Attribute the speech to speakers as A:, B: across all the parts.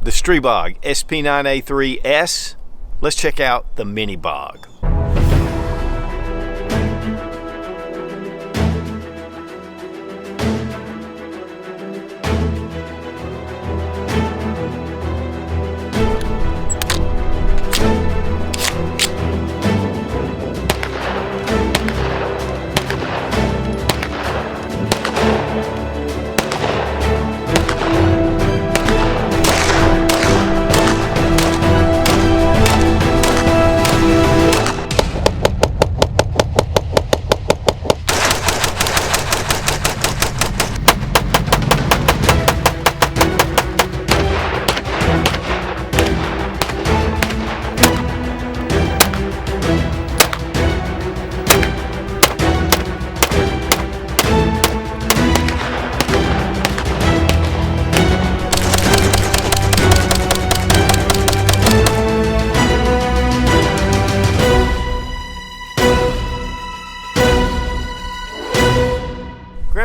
A: the Stribog SP9A3s. Let's check out the Mini Bog.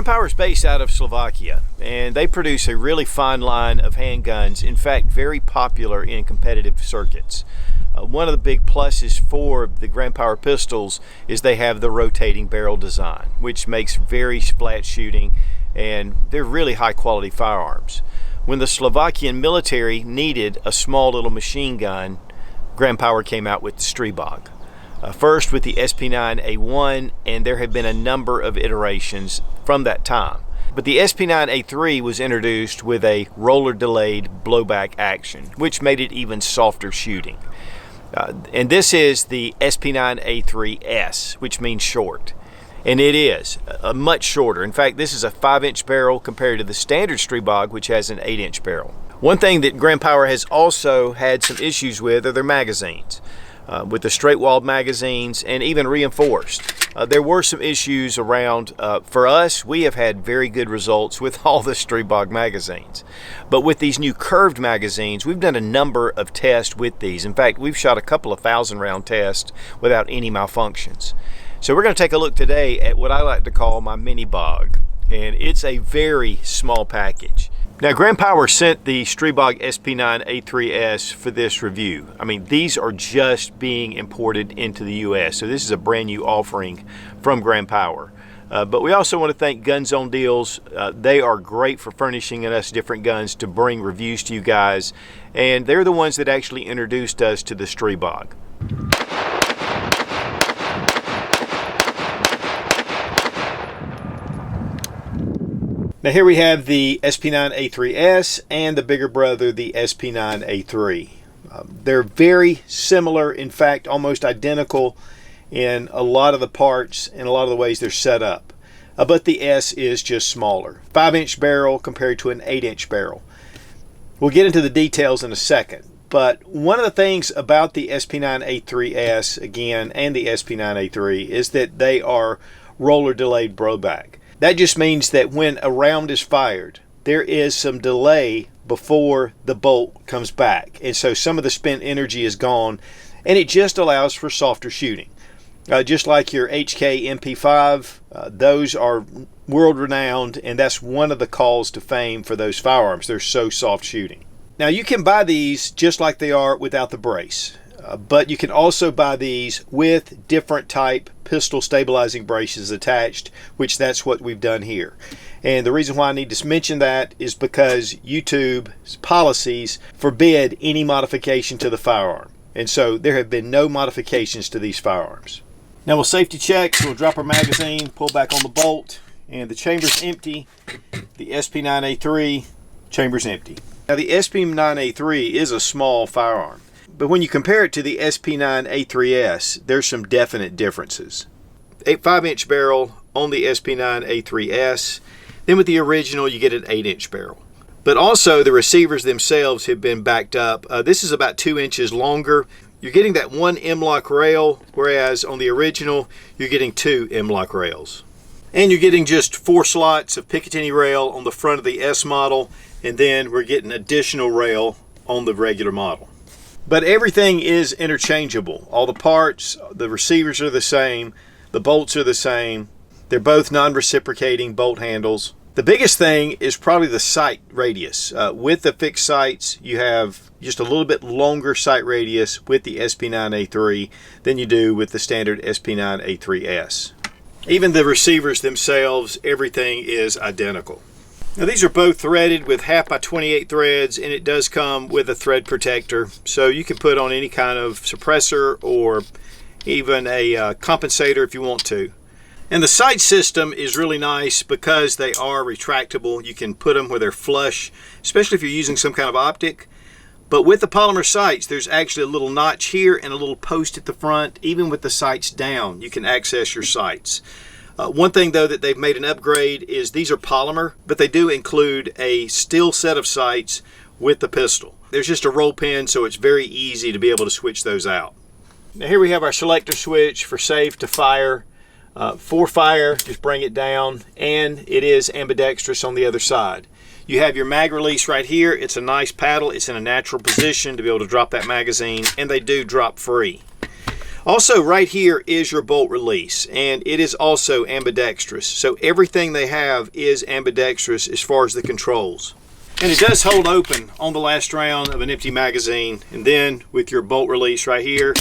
A: Power is based out of Slovakia, and they produce a really fine line of handguns, in fact very popular in competitive circuits. One of the big pluses for the Grand Power pistols is they have the rotating barrel design, which makes very flat shooting, and they're really high quality firearms. When the Slovakian military needed a small little machine gun, Grand Power came out with the Stribog. First with the SP9A1, and there have been a number of iterations from that time. But the SP9A3 was introduced with a roller delayed blowback action, which made it even softer shooting. And this is the SP9A3s, which means short. And it is much shorter. In fact, this is a 5-inch barrel compared to the standard Stribog, which has an 8-inch barrel. One thing that Grand Power has also had some issues with are their magazines. With the straight-walled magazines and even reinforced. There were some issues around, for us, we have had very good results with all the Stribog magazines. But with these new curved magazines, we've done a number of tests with these. In fact, we've shot a couple of 1,000-round tests without any malfunctions. So we're going to take a look today at what I like to call my Mini Bog. And it's a very small package. Now, Grand Power sent the Stribog SP9A3s for this review. I mean, these are just being imported into the US, so this is a brand new offering from Grand Power. But we also want to thank Gun Zone Deals. They are great for furnishing us different guns to bring reviews to you guys, and they're the ones that actually introduced us to the Stribog. Now here we have the SP9A3s and the bigger brother, the SP9A3. They're very similar, in fact almost identical in a lot of the parts and a lot of the ways they're set up. But the S is just smaller. 5-inch barrel compared to an 8-inch barrel. We'll get into the details in a second. But one of the things about the SP9A3s, again, and the SP9A3 is that they are roller delayed blowback. That just means that when a round is fired, there is some delay before the bolt comes back. And so some of the spent energy is gone, and it just allows for softer shooting. Just like your HK MP5, those are world-renowned, and that's one of the calls to fame for those firearms. They're so soft shooting. Now you can buy these just like they are without the brace. But you can also buy these with different type pistol stabilizing braces attached, which that's what we've done here. And the reason why I need to mention that is because YouTube's policies forbid any modification to the firearm. And so there have been no modifications to these firearms. Now we'll safety check, so we'll drop our magazine, pull back on the bolt, and the chamber's empty. The SP9A3 chamber's empty. Now the SP9A3 is a small firearm. But when you compare it to the SP9A3s, there's some definite differences. 5-inch barrel on the SP9A3s. Then with the original, you get an 8-inch barrel. But also the receivers themselves have been backed up. This is about 2 inches longer. You're getting that one M-lock rail, whereas on the original, you're getting 2 M-lock rails. And you're getting just 4 slots of Picatinny rail on the front of the S model, and then we're getting additional rail on the regular model. But everything is interchangeable. All the parts, the receivers are the same, the bolts are the same. They're both non-reciprocating bolt handles. The biggest thing is probably the sight radius. With the fixed sights, you have just a little bit longer sight radius with the SP9A3 than you do with the standard SP9A3s. Even the receivers themselves, everything is identical. Now these are both threaded with 1/2 by 28 threads, and it does come with a thread protector, so you can put on any kind of suppressor or even a compensator if you want to. And the sight system is really nice because they are retractable. You can put them where they're flush, especially if you're using some kind of optic. But with the polymer sights, there's actually a little notch here and a little post at the front. Even with the sights down, you can access your sights. One thing though that they've made an upgrade is these are polymer, but they do include a steel set of sights with the pistol. There's just a roll pin, so it's very easy to be able to switch those out. Now here we have our selector switch for save to fire. For fire, just bring it down, and it is ambidextrous on the other side. You have your mag release right here. It's a nice paddle. It's in a natural position to be able to drop that magazine, and they do drop free. Also right here is your bolt release, and it is also ambidextrous. So everything they have is ambidextrous as far as the controls. And it does hold open on the last round of an empty magazine, and then with your bolt release right here,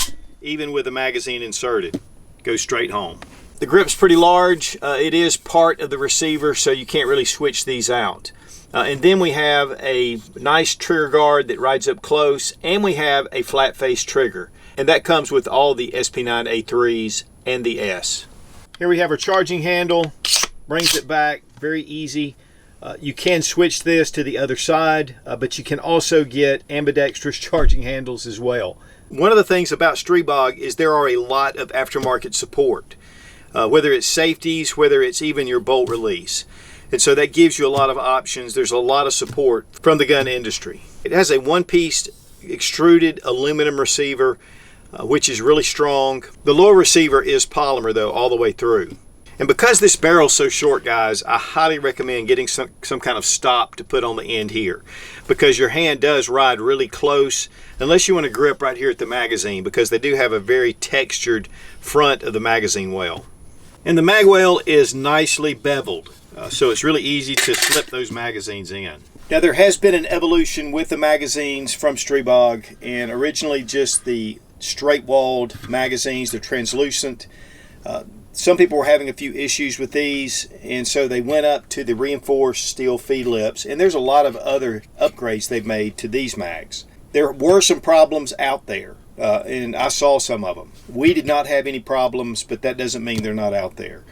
A: even with the magazine inserted, goes straight home. The grip's pretty large. It is part of the receiver, so you can't really switch these out. And then we have a nice trigger guard that rides up close, and we have a flat face trigger. And that comes with all the SP9A3s and the S. Here we have our charging handle, brings it back, very easy. You can switch this to the other side, but you can also get ambidextrous charging handles as well. One of the things about Stribog is there are a lot of aftermarket support. Whether it's safeties, whether it's even your bolt release. And so that gives you a lot of options. There's a lot of support from the gun industry. It has a one-piece extruded aluminum receiver, which is really strong. The lower receiver is polymer though, all the way through. And because this barrel's so short, guys, I highly recommend getting some kind of stop to put on the end here, because your hand does ride really close, unless you want to grip right here at the magazine, because they do have a very textured front of the magazine well. And the mag well is nicely beveled, so it's really easy to slip those magazines in. Now there has been an evolution with the magazines from Stribog, and originally just the straight-walled magazines, they're translucent. Some people were having a few issues with these, and so they went up to the reinforced steel feed lips, and there's a lot of other upgrades they've made to these mags. There were some problems out there. And I saw some of them. We did not have any problems, but that doesn't mean they're not out there.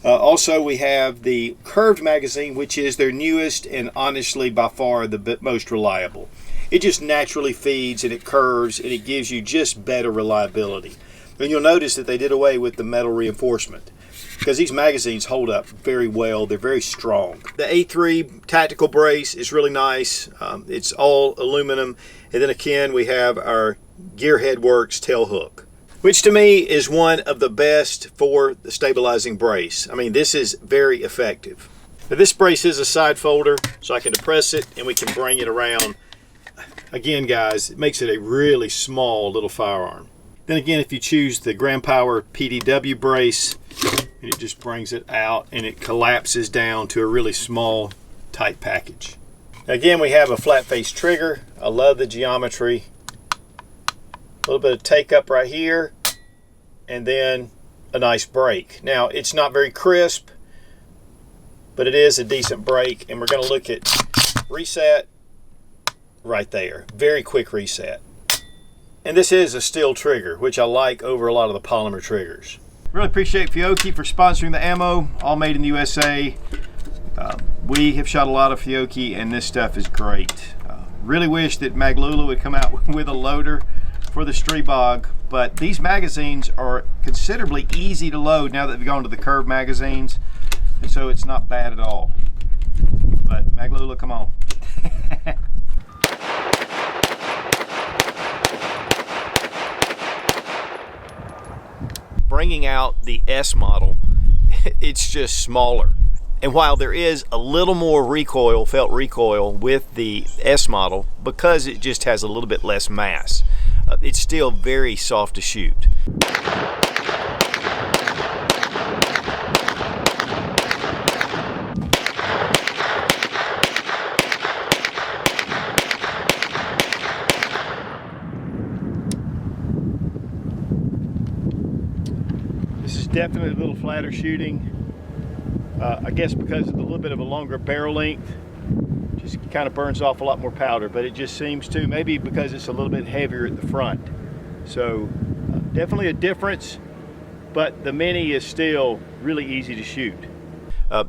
A: Also, we have the curved magazine, which is their newest and honestly by far the most reliable. It just naturally feeds and it curves and it gives you just better reliability. And you'll notice that they did away with the metal reinforcement because these magazines hold up very well. They're very strong. The A3 tactical brace is really nice. It's all aluminum. And then again, we have our Gearhead Works tail hook, which to me is one of the best for the stabilizing brace. I mean, this is very effective. Now, this brace is a side folder, so I can depress it and we can bring it around. Again, guys, it makes it a really small little firearm. Then again, if you choose the Grand Power PDW brace, it just brings it out and it collapses down to a really small, tight package. Again, we have a flat face trigger. I love the geometry. A little bit of take up right here, and then a nice break. Now, it's not very crisp, but it is a decent break, and we're going to look at reset right there. Very quick reset. And this is a steel trigger, which I like over a lot of the polymer triggers. Really appreciate Fiocchi for sponsoring the ammo, all made in the USA. We have shot a lot of Fiocchi, and this stuff is great. Really wish that Maglula would come out with a loader for the Stribog, but these magazines are considerably easy to load now that they've gone to the curved magazines, and so it's not bad at all. But Maglula, come on. Bringing out the S model, it's just smaller. And while there is a little more recoil, felt recoil with the S model, because it just has a little bit less mass, it's still very soft to shoot. Definitely a little flatter shooting. I guess because of the little bit of a longer barrel length, just kind of burns off a lot more powder, but it just seems to, maybe because it's a little bit heavier at the front. So definitely a difference, but the Mini is still really easy to shoot.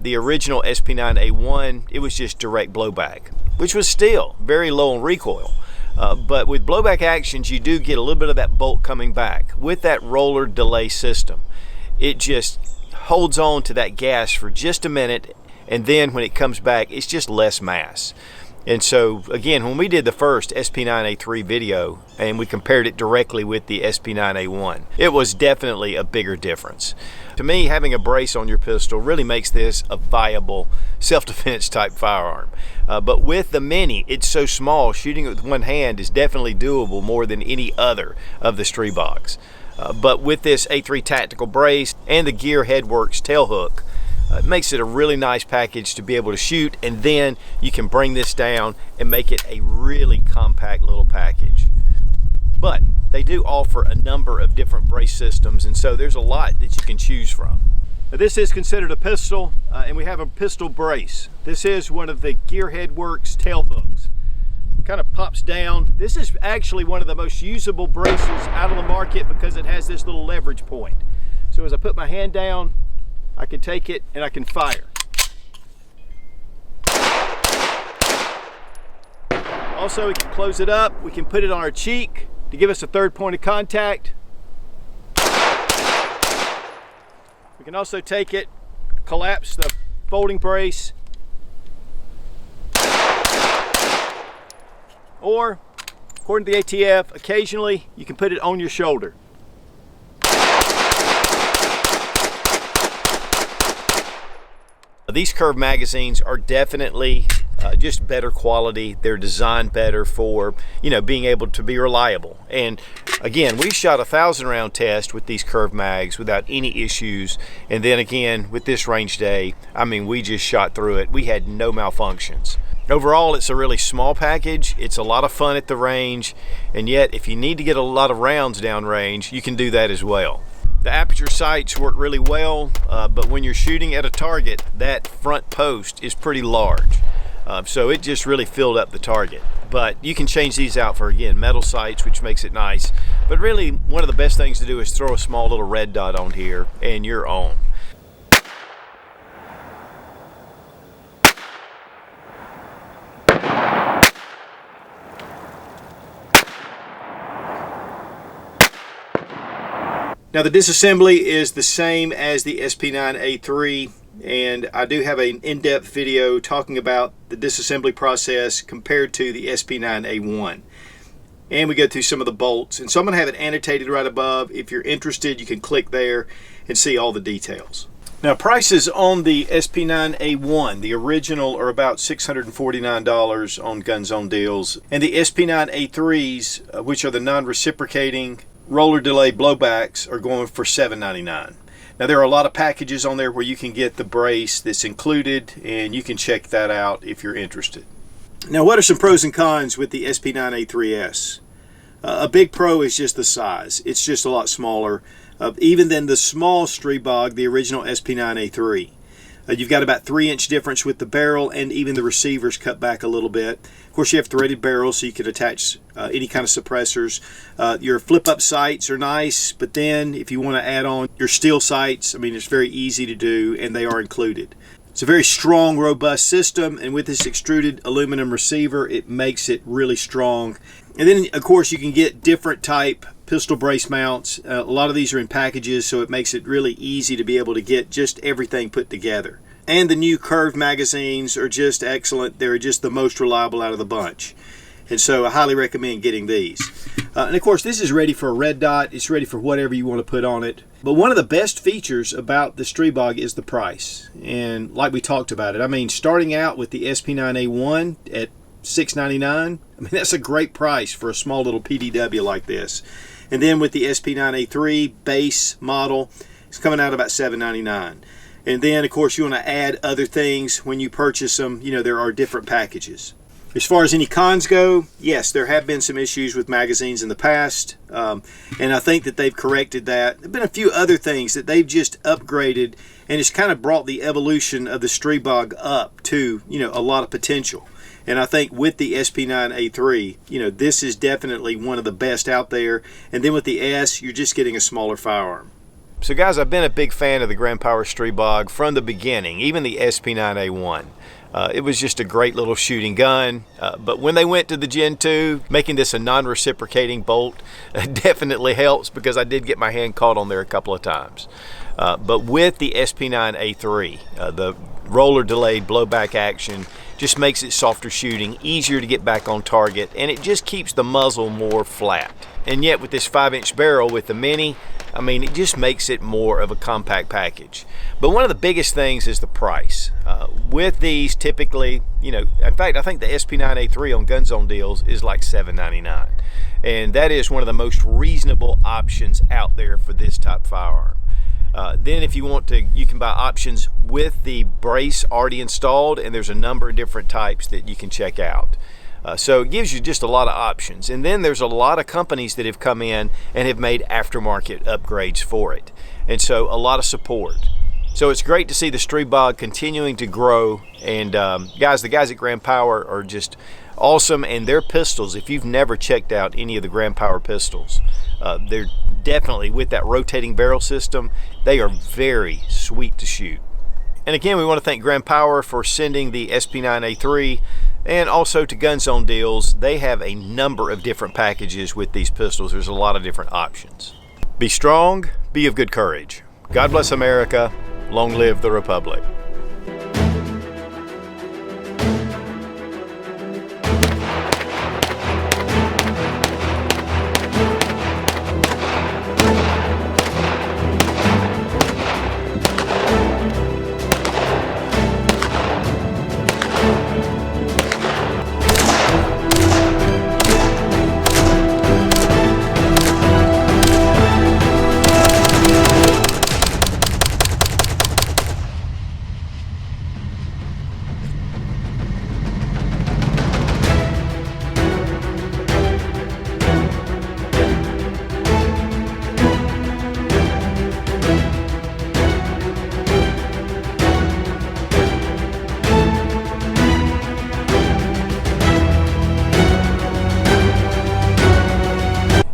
A: The original SP9A1, it was just direct blowback, which was still very low on recoil. But with blowback actions, you do get a little bit of that bolt coming back. With that roller delay system, it just holds on to that gas for just a minute, and then when it comes back, it's just less mass. And so again, when we did the first SP9A3 video and we compared it directly with the SP9A1, it was definitely a bigger difference. To me, having a brace on your pistol really makes this a viable self-defense type firearm. But with the Mini, it's so small, shooting it with one hand is definitely doable more than any other of the Stribogs. But with this A3 tactical brace and the Gear Headworks tail hook, it makes it a really nice package to be able to shoot, and then you can bring this down and make it a really compact little package. But they do offer a number of different brace systems, and so there's a lot that you can choose from. Now, this is considered a pistol, and we have a pistol brace. This is one of the Gear Headworks tail hooks. Kind of pops down. This is actually one of the most usable braces out of the market because it has this little leverage point. So as I put my hand down, I can take it and I can fire. Also, we can close it up. We can put it on our cheek to give us a third point of contact. We can also take it, collapse the folding brace, or according to the ATF, occasionally you can put it on your shoulder. These curved magazines are definitely just better quality. They're designed better for, being able to be reliable. And again, we shot a 1,000-round test with these curved mags without any issues. And then again, with this range day, we just shot through it. We had no malfunctions. Overall, it's a really small package. It's a lot of fun at the range. And yet, if you need to get a lot of rounds downrange, you can do that as well. The Aperture Sights work really well, but when you're shooting at a target, that front post is pretty large. So it just really filled up the target. But you can change these out for, again, metal sights, which makes it nice. But really, one of the best things to do is throw a small little red dot on here, and you're on. Now, the disassembly is the same as the SP9A3, and I do have an in-depth video talking about the disassembly process compared to the SP9A1. And we go through some of the bolts, and so I'm going to have it annotated right above. If you're interested, you can click there and see all the details. Now, prices on the SP9A1, the original, are about $649 on Gun Zone Deals, and the SP9A3s, which are the non-reciprocating roller delayed blowbacks, are going for $7.99. Now, there are a lot of packages on there where you can get the brace that's included, and you can check that out if you're interested. Now, what are some pros and cons with the SP9A3s? A big pro is just the size. It's just a lot smaller, even than the small Stribog, the original SP9A3. You've got about 3-inch difference with the barrel, and even the receivers cut back a little bit. Of course, you have threaded barrels, so you can attach any kind of suppressors. Your flip-up sights are nice, but then if you want to add on your steel sights, it's very easy to do, and they are included. It's a very strong, robust system, and with this extruded aluminum receiver, it makes it really strong. And then, of course, you can get different type pistol brace mounts. A lot of these are in packages, so it makes it really easy to be able to get just everything put together. And the new curved magazines are just excellent. They're just the most reliable out of the bunch. And so I highly recommend getting these. And of course, this is ready for a red dot. It's ready for whatever you want to put on it. But one of the best features about the Stribog is the price. And like we talked about it, starting out with the SP9A1 at $6.99, that's a great price for a small little PDW like this. And then with the SP9A3 base model, it's coming out about $7.99. And then, of course, you want to add other things when you purchase them. There are different packages. As far as any cons go, yes, there have been some issues with magazines in the past, and I think that they've corrected that. There have been a few other things that they've just upgraded, and it's kind of brought the evolution of the Stribog up to, you know, a lot of potential. And I think with the SP9A3, you know, this is definitely one of the best out there. And then with the S, you're just getting a smaller firearm. So guys, I've been a big fan of the Grand Power Stribog from the beginning, even the SP9A1. It was just a great little shooting gun, but when they went to the Gen 2, making this a non-reciprocating bolt definitely helps, because I did get my hand caught on there a couple of times. But with the SP9A3, the roller delayed blowback action just makes it softer shooting, easier to get back on target, and it just keeps the muzzle more flat. And yet with this 5-inch barrel with the Mini, I mean, it just makes it more of a compact package. But one of the biggest things is the price. With these, typically, you know, in fact, I think the SP9A3 on Gun Zone deals is like $7.99. And that is one of the most reasonable options out there for this type firearm. Then if you want to, you can buy options with the brace already installed, and there's a number of different types that you can check out. So it gives you just a lot of options. And then there's a lot of companies that have come in and have made aftermarket upgrades for it. And so a lot of support. So it's great to see the Stribog continuing to grow. And guys, the guys at Grand Power are just awesome. And their pistols, if you've never checked out any of the Grand Power pistols, they're definitely, with that rotating barrel system, they are very sweet to shoot. And again, we want to thank Grand Power for sending the SP9A3, and also to Gun Zone Deals. They have a number of different packages with these pistols. There's a lot of different options. Be strong, be of good courage. God bless America. Long live the Republic.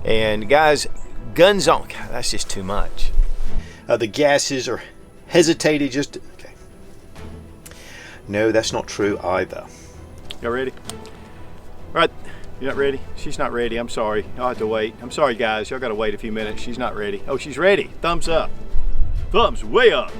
A: And guys, Gun Zone, God, that's just too much. The gases are hesitated just, okay. No, that's not true either. Y'all ready? All right, you're not ready? She's not ready, I'm sorry. I'll have to wait. I'm sorry guys, y'all gotta wait a few minutes. She's not ready. Oh, she's ready, thumbs up. Thumbs way up.